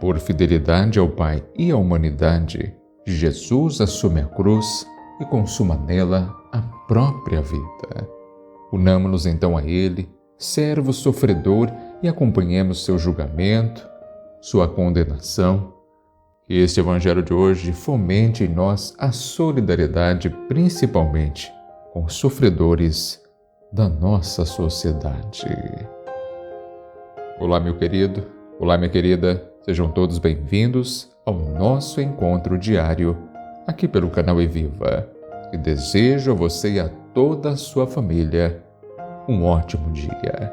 Por fidelidade ao Pai e à humanidade, Jesus assume a cruz e consuma nela a própria vida. Unamo-nos então a Ele, servo sofredor, e acompanhemos seu julgamento, sua condenação. Que este Evangelho de hoje fomente em nós a solidariedade, principalmente com os sofredores da nossa sociedade. Olá, meu querido. Olá, minha querida. Sejam todos bem-vindos ao nosso encontro diário aqui pelo canal Eviva. E desejo a você e a toda a sua família um ótimo dia.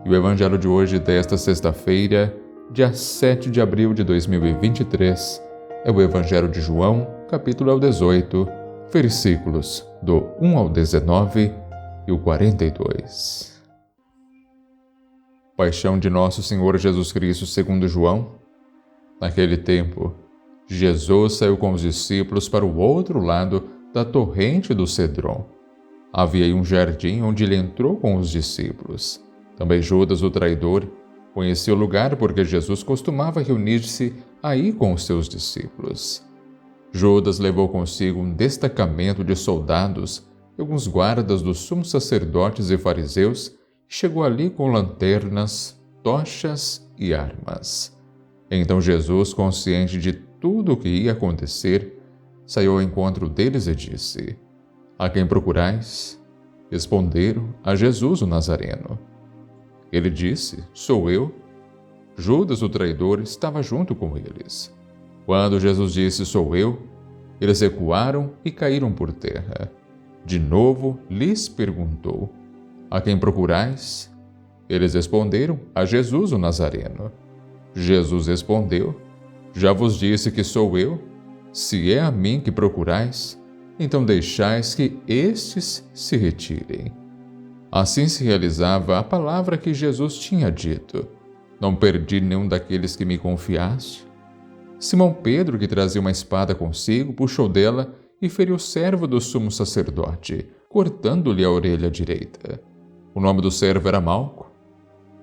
E o Evangelho de hoje, desta sexta-feira, dia 7 de abril de 2023, é o Evangelho de João, capítulo 18, versículos do 1 ao 19 e o 42. Paixão de Nosso Senhor Jesus Cristo segundo João. Naquele tempo, Jesus saiu com os discípulos para o outro lado da torrente do Cedron. Havia aí um jardim onde ele entrou com os discípulos. Também Judas, o traidor, conhecia o lugar porque Jesus costumava reunir-se aí com os seus discípulos. Judas levou consigo um destacamento de soldados e alguns guardas dos sumos sacerdotes e fariseus e chegou ali com lanternas, tochas e armas. Então Jesus, consciente de tudo o que ia acontecer, saiu ao encontro deles e disse: "A quem procurais?" Responderam: "A Jesus, o Nazareno." Ele disse: "Sou eu." Judas, o traidor, estava junto com eles. Quando Jesus disse: "Sou eu," eles recuaram e caíram por terra. De novo lhes perguntou: "A quem procurais?" Eles responderam: "A Jesus, o Nazareno." Jesus respondeu: "Já vos disse que sou eu. Se é a mim que procurais, então deixais que estes se retirem." Assim se realizava a palavra que Jesus tinha dito: "Não perdi nenhum daqueles que me confiaste." Simão Pedro, que trazia uma espada consigo, puxou dela e feriu o servo do sumo sacerdote, cortando-lhe a orelha direita. O nome do servo era Malco.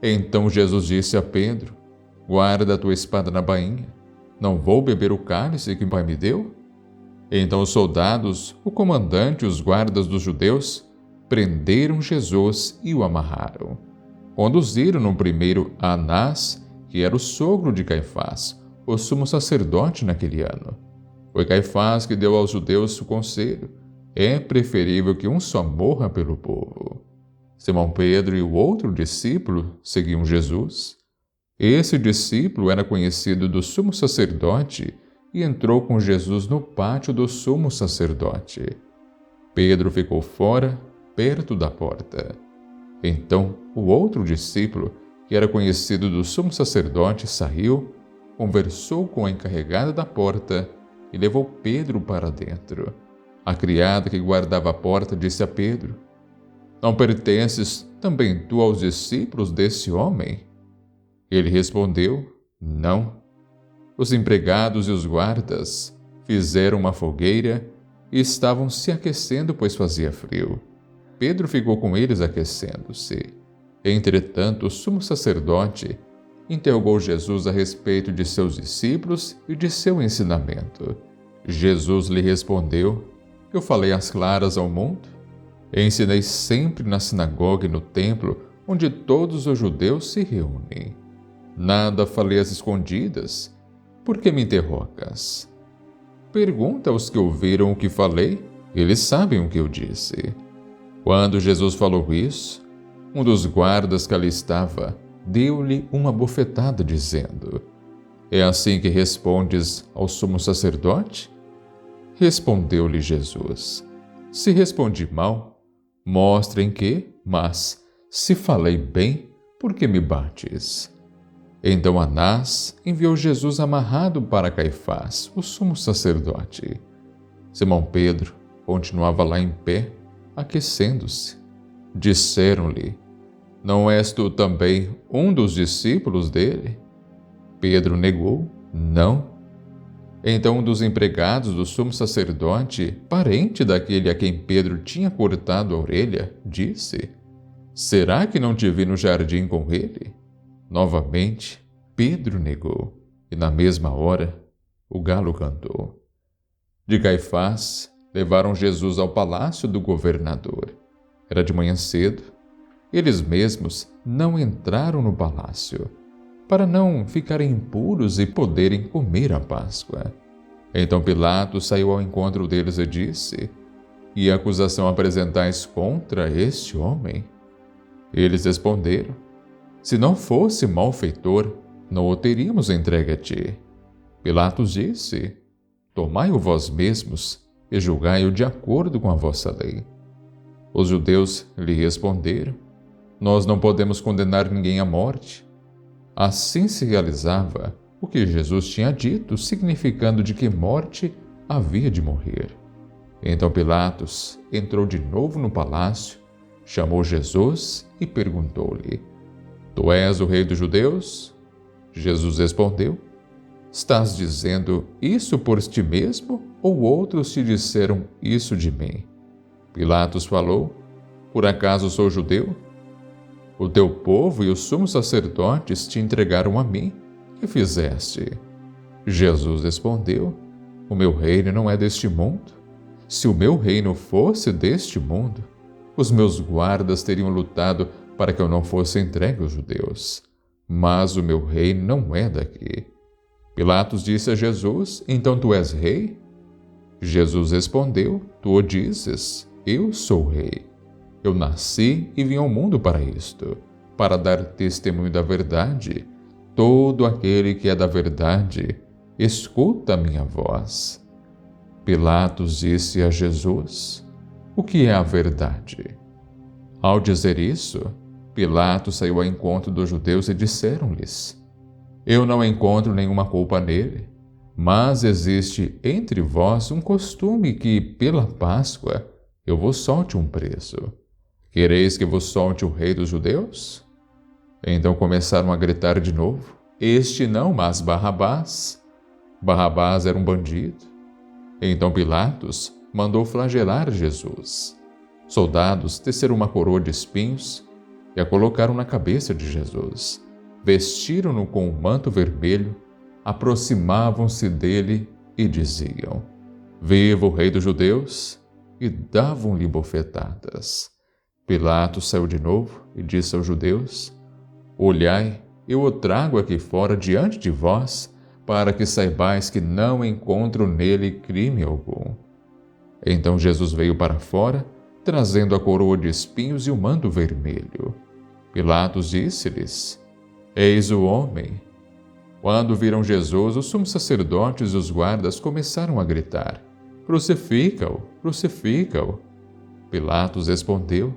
Então Jesus disse a Pedro: "Guarda a tua espada na bainha. Não vou beber o cálice que o Pai me deu?" Então os soldados, o comandante e os guardas dos judeus prenderam Jesus e o amarraram. Conduziram-no primeiro a Anás, que era o sogro de Caifás, o sumo sacerdote naquele ano. Foi Caifás que deu aos judeus o conselho: é preferível que um só morra pelo povo. Simão Pedro e o outro discípulo seguiam Jesus. Esse discípulo era conhecido do sumo sacerdote e entrou com Jesus no pátio do sumo sacerdote. Pedro ficou fora, perto da porta. Então, o outro discípulo, que era conhecido do sumo sacerdote, saiu, conversou com a encarregada da porta e levou Pedro para dentro. A criada que guardava a porta disse a Pedro: "Não pertences também tu aos discípulos desse homem?" Ele respondeu: "Não." Os empregados e os guardas fizeram uma fogueira e estavam se aquecendo, pois fazia frio. Pedro ficou com eles aquecendo-se. Entretanto, o sumo sacerdote interrogou Jesus a respeito de seus discípulos e de seu ensinamento. Jesus lhe respondeu: "Eu falei às claras ao mundo? Ensinei sempre na sinagoga e no templo, onde todos os judeus se reúnem. Nada falei às escondidas. Por que me interrogas? Pergunta aos que ouviram o que falei, eles sabem o que eu disse." Quando Jesus falou isso, um dos guardas que ali estava deu-lhe uma bofetada, dizendo: "É assim que respondes ao sumo sacerdote?" Respondeu-lhe Jesus: "Se respondi mal, mostra em que, mas, se falei bem, por que me bates?" Então Anás enviou Jesus amarrado para Caifás, o sumo sacerdote. Simão Pedro continuava lá em pé, aquecendo-se. Disseram-lhe: "Não és tu também um dos discípulos dele?" Pedro negou: "Não." Então um dos empregados do sumo sacerdote, parente daquele a quem Pedro tinha cortado a orelha, disse: "Será que não te vi no jardim com ele?" Novamente, Pedro negou. e na mesma hora o galo cantou. De Caifás levaram Jesus ao palácio do governador. Era de manhã cedo. Eles mesmos não entraram no palácio, para não ficarem impuros e poderem comer a Páscoa. Então Pilatos saiu ao encontro deles e disse: "Que acusação apresentais contra este homem?" Eles responderam: "Se não fosse malfeitor, não o teríamos entregue a ti." Pilatos disse: "Tomai-o vós mesmos e julgai-o de acordo com a vossa lei." Os judeus lhe responderam: "Nós não podemos condenar ninguém à morte." Assim se realizava o que Jesus tinha dito, significando de que morte havia de morrer. Então Pilatos entrou de novo no palácio, chamou Jesus e perguntou-lhe: "Tu és o rei dos judeus?" Jesus respondeu: "Estás dizendo isso por ti mesmo, ou outros te disseram isso de mim?" Pilatos falou: "Por acaso sou judeu? O teu povo e os sumos sacerdotes te entregaram a mim. Que fizeste?" Jesus respondeu: "O meu reino não é deste mundo. Se o meu reino fosse deste mundo, os meus guardas teriam lutado para que eu não fosse entregue aos judeus. Mas o meu reino não é daqui." Pilatos disse a Jesus: "Então tu és rei?" Jesus respondeu: "Tu o dizes, eu sou rei. Eu nasci e vim ao mundo para isto, para dar testemunho da verdade. Todo aquele que é da verdade, escuta a minha voz." Pilatos disse a Jesus: "O que é a verdade?" Ao dizer isso, Pilatos saiu ao encontro dos judeus e disseram-lhes: "Eu não encontro nenhuma culpa nele, mas existe entre vós um costume que, pela Páscoa, eu vos solte um preso. Quereis que vos solte o rei dos judeus?" Então começaram a gritar de novo: "Este não, mas Barrabás." Barrabás era um bandido. Então Pilatos mandou flagelar Jesus. Soldados teceram uma coroa de espinhos e a colocaram na cabeça de Jesus. Vestiram-no com um manto vermelho, aproximavam-se dele e diziam: "Viva o rei dos judeus!" e davam-lhe bofetadas. Pilatos saiu de novo e disse aos judeus: "Olhai, eu o trago aqui fora diante de vós, para que saibais que não encontro nele crime algum." Então Jesus veio para fora, trazendo a coroa de espinhos e o manto vermelho. Pilatos disse-lhes: "Eis o homem." Quando viram Jesus, os sumos sacerdotes e os guardas começaram a gritar: "Crucifica-o! Crucifica-o!" Pilatos respondeu: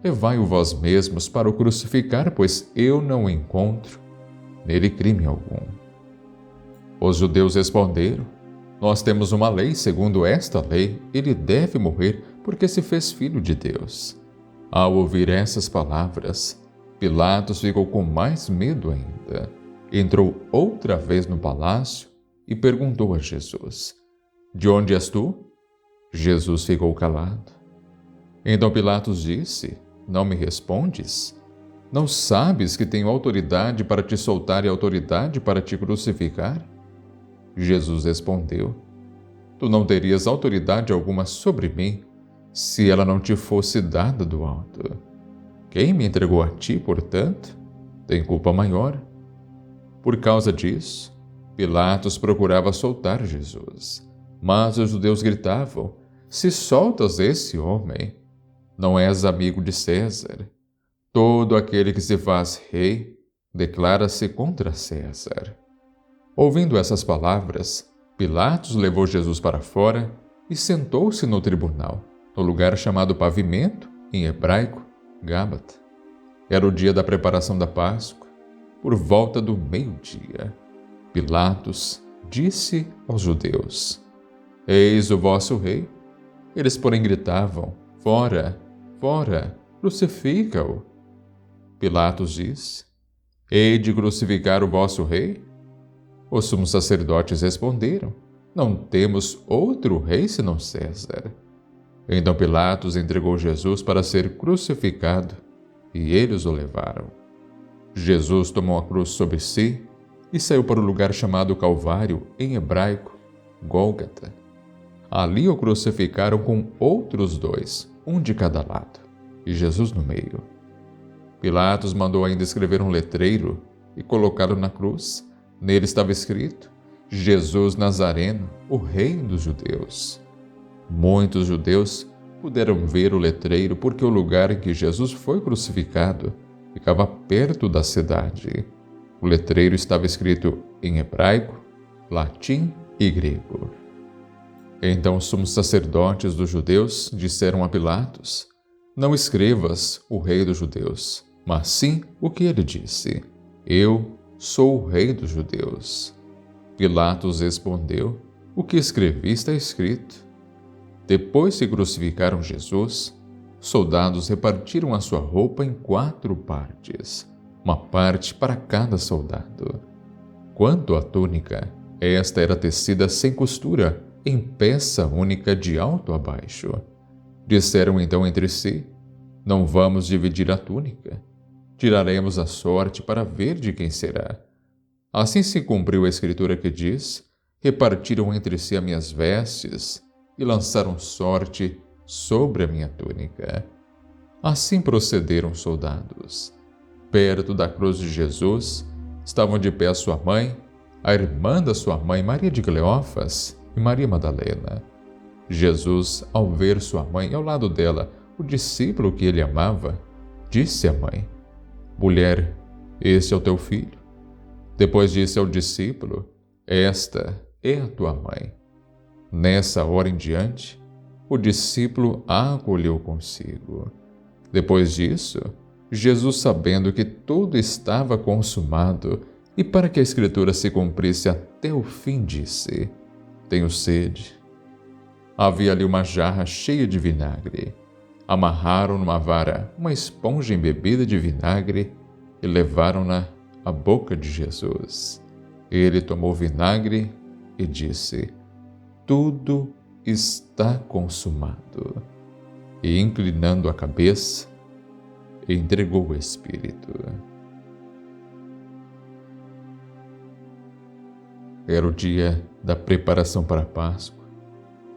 "Levai-o vós mesmos para o crucificar, pois eu não encontro nele crime algum." Os judeus responderam: "Nós temos uma lei, segundo esta lei, ele deve morrer porque se fez filho de Deus." Ao ouvir essas palavras, Pilatos ficou com mais medo ainda. Entrou outra vez no palácio e perguntou a Jesus: "De onde és tu?" Jesus ficou calado. Então Pilatos disse: "Não me respondes? Não sabes que tenho autoridade para te soltar e autoridade para te crucificar?" Jesus respondeu: "Tu não terias autoridade alguma sobre mim se ela não te fosse dada do alto. Quem me entregou a ti, portanto, tem culpa maior." Por causa disso, Pilatos procurava soltar Jesus, mas os judeus gritavam: "Se soltas esse homem, não és amigo de César. Todo aquele que se faz rei declara-se contra César." Ouvindo essas palavras, Pilatos levou Jesus para fora e sentou-se no tribunal, no lugar chamado Pavimento, em hebraico, Gábata. Era o dia da preparação da Páscoa, por volta do meio-dia. Pilatos disse aos judeus: "Eis o vosso rei." Eles, porém, gritavam: "Fora, fora, crucifica-o." Pilatos disse: "Hei de crucificar o vosso rei?" Os sumos sacerdotes responderam: "Não temos outro rei senão César." Então Pilatos entregou Jesus para ser crucificado e eles o levaram. Jesus tomou a cruz sobre si e saiu para o lugar chamado Calvário, em hebraico, Gólgota. Ali o crucificaram com outros 2, um de cada lado, e Jesus no meio. Pilatos mandou ainda escrever um letreiro e colocá-lo na cruz. Nele estava escrito: Jesus Nazareno, o Rei dos Judeus. Muitos judeus puderam ver o letreiro porque o lugar em que Jesus foi crucificado ficava perto da cidade. O letreiro estava escrito em hebraico, latim e grego. Então os sumos sacerdotes dos judeus disseram a Pilatos: Não escrevas o Rei dos Judeus, mas sim o que ele disse: Eu sou o Rei dos Judeus. Pilatos respondeu: O que escrevi está escrito. Depois que crucificaram Jesus, soldados repartiram a sua roupa em 4 partes, uma parte para cada soldado. Quanto à túnica, esta era tecida sem costura, em peça única de alto a baixo. Disseram então entre si: Não vamos dividir a túnica. Tiraremos a sorte para ver de quem será. Assim se cumpriu a escritura que diz: Repartiram entre si as minhas vestes e lançaram sorte sobre a minha túnica. Assim procederam os soldados. Perto da cruz de Jesus estavam de pé a sua mãe, a irmã da sua mãe, Maria de Cleófas, e Maria Madalena. Jesus, ao ver sua mãe e ao lado dela o discípulo que ele amava, disse à mãe: Mulher, este é o teu filho. Depois disse ao discípulo: Esta é a tua mãe. Nessa hora em diante, o discípulo a acolheu consigo. Depois disso, Jesus, sabendo que tudo estava consumado e para que a Escritura se cumprisse até o fim, disse: Tenho sede. Havia ali uma jarra cheia de vinagre. Amarraram numa vara uma esponja embebida de vinagre e levaram-na à boca de Jesus. Ele tomou o vinagre e disse: Tudo está consumado. E, inclinando a cabeça, entregou o Espírito. Era o dia da preparação para a Páscoa.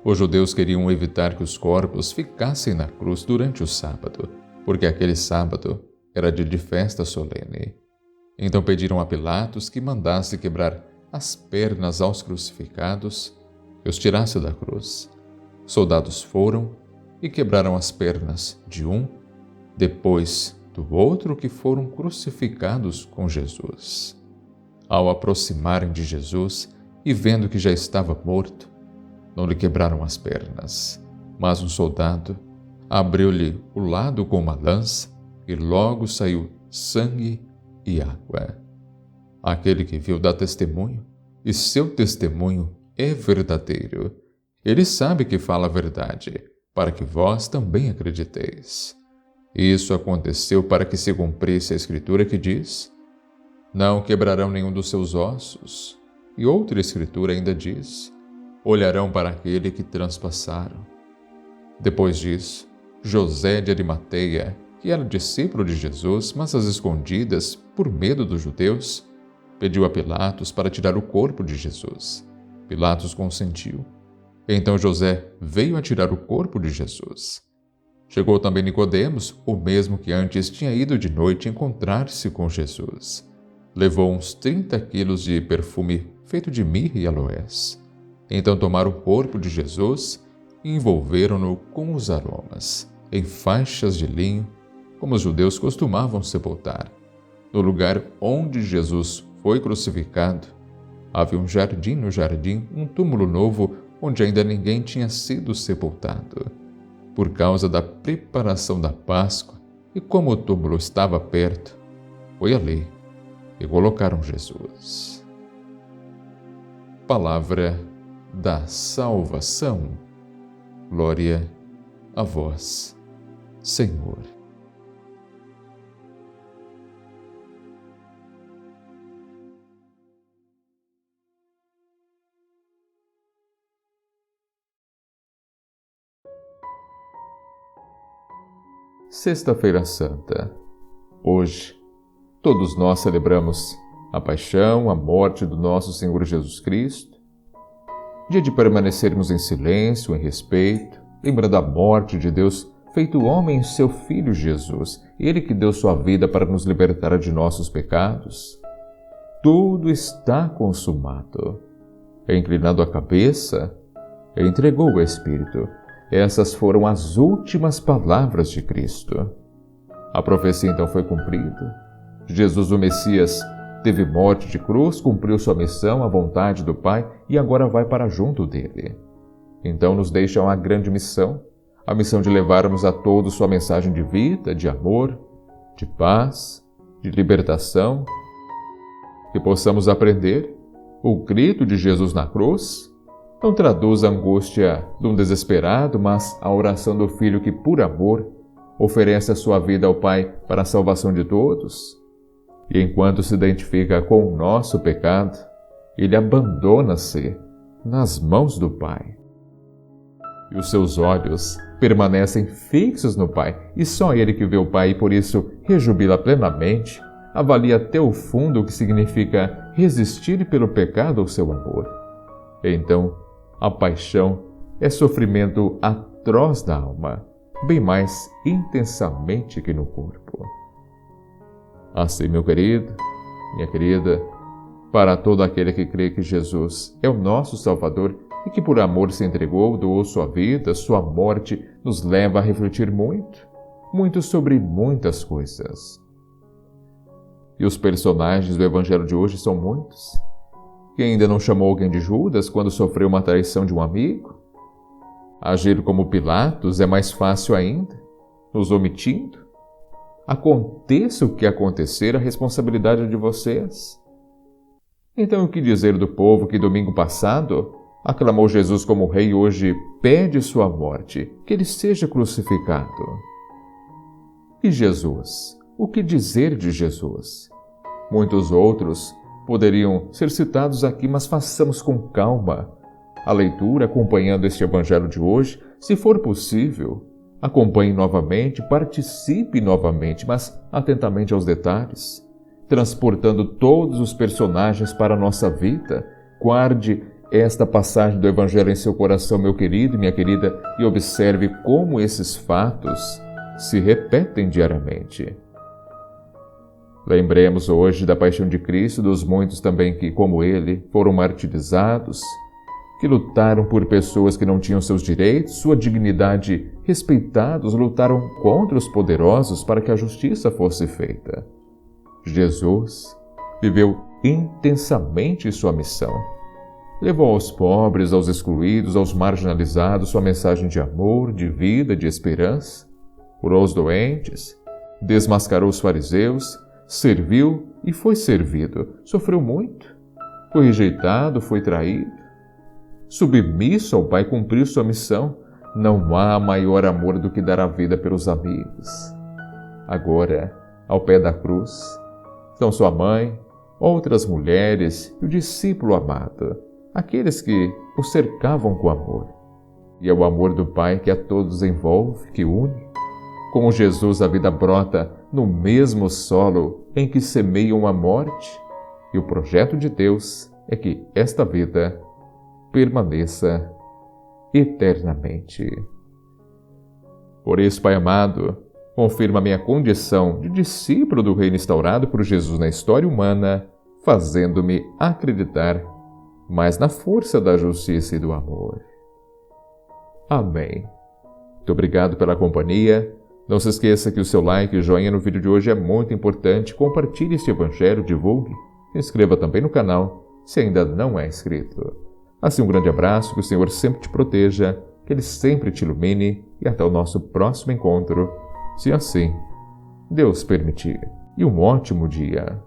Os judeus queriam evitar que os corpos ficassem na cruz durante o sábado, porque aquele sábado era dia de festa solene. Então pediram a Pilatos que mandasse quebrar as pernas aos crucificados e os tirasse da cruz. Soldados foram e quebraram as pernas de um, depois do outro que foram crucificados com Jesus. Ao aproximarem de Jesus e vendo que já estava morto, não lhe quebraram as pernas, mas um soldado abriu-lhe o lado com uma lança e logo saiu sangue e água. Aquele que viu dá testemunho, e seu testemunho é verdadeiro. Ele sabe que fala a verdade, para que vós também acrediteis. Isso aconteceu para que se cumprisse a Escritura que diz: Não quebrarão nenhum dos seus ossos. E outra Escritura ainda diz: Olharão para aquele que transpassaram. Depois disso, José de Arimateia, que era discípulo de Jesus, mas às escondidas, por medo dos judeus, pediu a Pilatos para tirar o corpo de Jesus. Pilatos consentiu. Então José veio a tirar o corpo de Jesus. Chegou também Nicodemos, o mesmo que antes tinha ido de noite encontrar-se com Jesus. Levou uns 30 quilos de perfume feito de mirra e aloés. Então tomaram o corpo de Jesus e envolveram-no com os aromas, em faixas de linho, como os judeus costumavam sepultar. No lugar onde Jesus foi crucificado, havia um jardim no jardim, um túmulo novo onde ainda ninguém tinha sido sepultado. Por causa da preparação da Páscoa e como o túmulo estava perto, foi ali e colocaram Jesus. Palavra da salvação. Glória a vós, Senhor. Sexta-feira Santa. Hoje, todos nós celebramos a paixão, a morte do nosso Senhor Jesus Cristo, dia de permanecermos em silêncio, em respeito, lembrando a morte de Deus feito homem em seu Filho Jesus, Ele que deu sua vida para nos libertar de nossos pecados. Tudo está consumado. Inclinando a cabeça, entregou o Espírito. Essas foram as últimas palavras de Cristo. A profecia então foi cumprida. Jesus, o Messias, teve morte de cruz, cumpriu sua missão, a vontade do Pai, e agora vai para junto dele. Então nos deixa uma grande missão, a missão de levarmos a todos sua mensagem de vida, de amor, de paz, de libertação, que possamos aprender. O grito de Jesus na cruz não traduz a angústia de um desesperado, mas a oração do Filho que, por amor, oferece a sua vida ao Pai para a salvação de todos. E enquanto se identifica com o nosso pecado, ele abandona-se nas mãos do Pai. E os seus olhos permanecem fixos no Pai, e só ele que vê o Pai e por isso rejubila plenamente, avalia até o fundo o que significa resistir pelo pecado ao seu amor. Então, a paixão é sofrimento atroz da alma, bem mais intensamente que no corpo. Assim, meu querido, minha querida, para todo aquele que crê que Jesus é o nosso Salvador e que por amor se entregou, doou sua vida, sua morte, nos leva a refletir muito sobre muitas coisas. E os personagens do Evangelho de hoje são muitos. Quem ainda não chamou alguém de Judas quando sofreu uma traição de um amigo? Agir como Pilatos é mais fácil ainda, nos omitindo. Aconteça o que acontecer, a responsabilidade é de vocês. Então, o que dizer do povo que domingo passado aclamou Jesus como rei e hoje pede sua morte, que ele seja crucificado? E Jesus? O que dizer de Jesus? Muitos outros poderiam ser citados aqui, mas façamos com calma a leitura, acompanhando este Evangelho de hoje. Se for possível, acompanhe novamente, participe novamente, mas atentamente aos detalhes, transportando todos os personagens para a nossa vida. Guarde esta passagem do Evangelho em seu coração, meu querido e minha querida, e observe como esses fatos se repetem diariamente. Lembremos hoje da paixão de Cristo, dos muitos também que, como ele, foram martirizados, que lutaram por pessoas que não tinham seus direitos, sua dignidade respeitados, lutaram contra os poderosos para que a justiça fosse feita. Jesus viveu intensamente sua missão. Levou aos pobres, aos excluídos, aos marginalizados sua mensagem de amor, de vida, de esperança. Curou os doentes, desmascarou os fariseus, serviu e foi servido. Sofreu muito, foi rejeitado, foi traído. Submisso ao Pai, cumpriu sua missão. Não há maior amor do que dar a vida pelos amigos. Agora, ao pé da cruz, estão sua mãe, outras mulheres e o discípulo amado, aqueles que o cercavam com amor. E é o amor do Pai que a todos envolve, que une. Como Jesus, a vida brota no mesmo solo em que semeiam a morte, e o projeto de Deus é que esta vida permaneça eternamente. Por isso, Pai amado, confirma a minha condição de discípulo do reino instaurado por Jesus na história humana, fazendo-me acreditar mais na força da justiça e do amor. Amém. Muito obrigado pela companhia. Não se esqueça que o seu like e joinha no vídeo de hoje é muito importante. Compartilhe este evangelho, divulgue. Se inscreva também no canal, se ainda não é inscrito. Assim, um grande abraço, que o Senhor sempre te proteja, que Ele sempre te ilumine e até o nosso próximo encontro, se assim Deus permitir. E um ótimo dia.